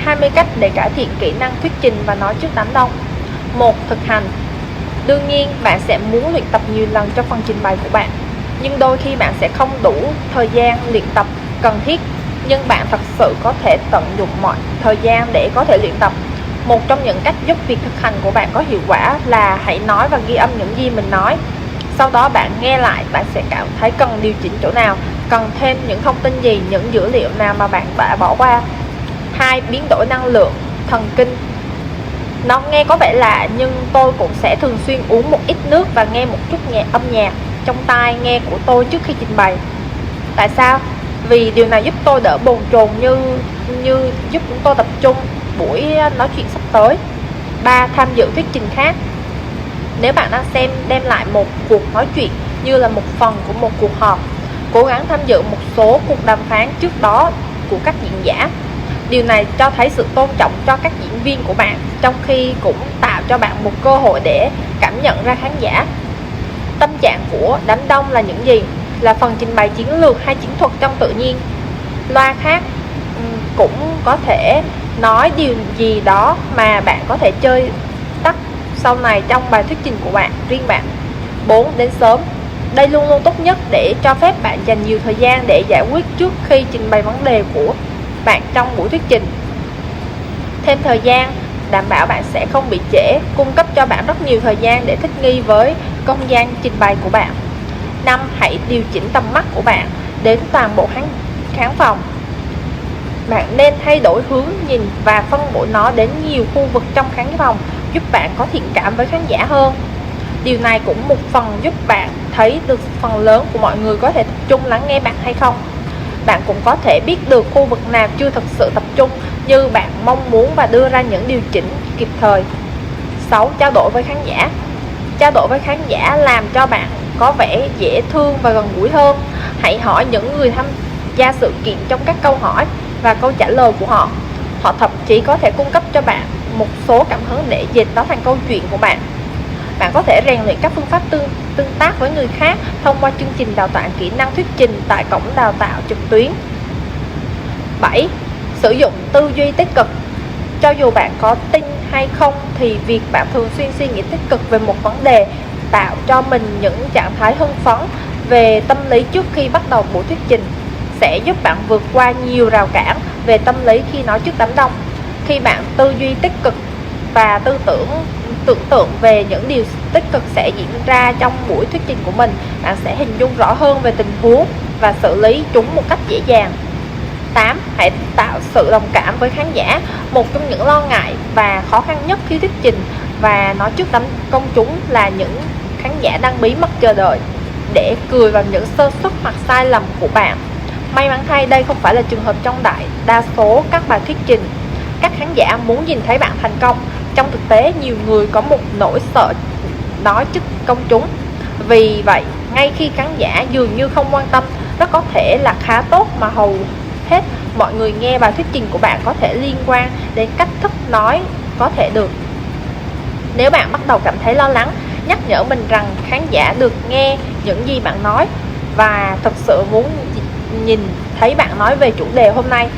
20 cách để cải thiện kỹ năng thuyết trình và nói trước đám đông. 1. Thực hành. Đương nhiên, bạn sẽ muốn luyện tập nhiều lần cho phần trình bày của bạn, nhưng đôi khi bạn sẽ không đủ thời gian luyện tập cần thiết, nhưng bạn thật sự có thể tận dụng mọi thời gian để có thể luyện tập. Một trong những cách giúp việc thực hành của bạn có hiệu quả là hãy nói và ghi âm những gì mình nói. Sau đó bạn nghe lại, bạn sẽ cảm thấy cần điều chỉnh chỗ nào, cần thêm những thông tin gì, những dữ liệu nào mà bạn đã bỏ qua. 2. Biến đổi năng lượng thần kinh. Nó nghe có vẻ lạ, nhưng tôi cũng sẽ thường xuyên uống một ít nước và nghe một chút âm nhạc trong tai nghe của tôi trước khi trình bày. Tại sao? Vì điều này giúp tôi đỡ bồn chồn, như giúp chúng tôi tập trung buổi nói chuyện sắp tới. 3. Tham dự thuyết trình khác. Nếu bạn đang đem lại một cuộc nói chuyện như là một phần của một cuộc họp, cố gắng tham dự một số cuộc đàm phán trước đó của các diễn giả. Điều này cho thấy sự tôn trọng cho các diễn viên của bạn, trong khi cũng tạo cho bạn một cơ hội để cảm nhận ra khán giả. Tâm trạng của đám đông là những gì? Là phần trình bày chiến lược hay chiến thuật trong tự nhiên? Loa khác cũng có thể nói điều gì đó mà bạn có thể chơi tắt sau này trong bài thuyết trình của bạn, riêng bạn. 4. Đến sớm. Đây luôn luôn tốt nhất để cho phép bạn dành nhiều thời gian để giải quyết trước khi trình bày vấn đề của bạn trong buổi thuyết trình. Thêm thời gian đảm bảo bạn sẽ không bị trễ, cung cấp cho bạn rất nhiều thời gian để thích nghi với không gian trình bày của bạn. 5. Hãy điều chỉnh tầm mắt của bạn đến toàn bộ khán phòng. Bạn nên thay đổi hướng nhìn và phân bổ nó đến nhiều khu vực trong khán phòng, giúp bạn có thiện cảm với khán giả hơn. Điều này cũng một phần giúp bạn thấy được phần lớn của mọi người có thể tập trung lắng nghe bạn hay không. Bạn cũng có thể biết được khu vực nào chưa thực sự tập trung như bạn mong muốn và đưa ra những điều chỉnh kịp thời. 6. Trao đổi với khán giả. Trao đổi với khán giả làm cho bạn có vẻ dễ thương và gần gũi hơn. Hãy hỏi những người tham gia sự kiện trong các câu hỏi và câu trả lời của họ. Họ thậm chí có thể cung cấp cho bạn một số cảm hứng để dịch nó thành câu chuyện của bạn. Bạn có thể rèn luyện các phương pháp tương tác với người khác thông qua chương trình đào tạo kỹ năng thuyết trình tại cổng đào tạo trực tuyến. 7. Sử dụng tư duy tích cực. Cho dù bạn có tin hay không thì việc bạn thường xuyên suy nghĩ tích cực về một vấn đề, tạo cho mình những trạng thái hưng phấn về tâm lý trước khi bắt đầu buổi thuyết trình, sẽ giúp bạn vượt qua nhiều rào cản về tâm lý khi nói trước đám đông. Khi bạn tư duy tích cực và tưởng tượng về những điều tích cực sẽ diễn ra trong buổi thuyết trình của mình, bạn sẽ hình dung rõ hơn về tình huống và xử lý chúng một cách dễ dàng. 8. Hãy tạo sự đồng cảm với khán giả. Một trong những lo ngại và khó khăn nhất khi thuyết trình và nói trước đám công chúng là những khán giả đang bí mật chờ đợi để cười vào những sơ suất hoặc sai lầm của bạn. May mắn thay, đây không phải là trường hợp trong đại đa số các bài thuyết trình. Các khán giả muốn nhìn thấy bạn thành công. Trong thực tế, nhiều người có một nỗi sợ nói trước công chúng. Vì vậy, ngay khi khán giả dường như không quan tâm, rất có thể là khá tốt mà hầu hết mọi người nghe bài thuyết trình của bạn có thể liên quan đến cách thức nói có thể được. Nếu bạn bắt đầu cảm thấy lo lắng, nhắc nhở mình rằng khán giả được nghe những gì bạn nói và thực sự muốn nhìn thấy bạn nói về chủ đề hôm nay.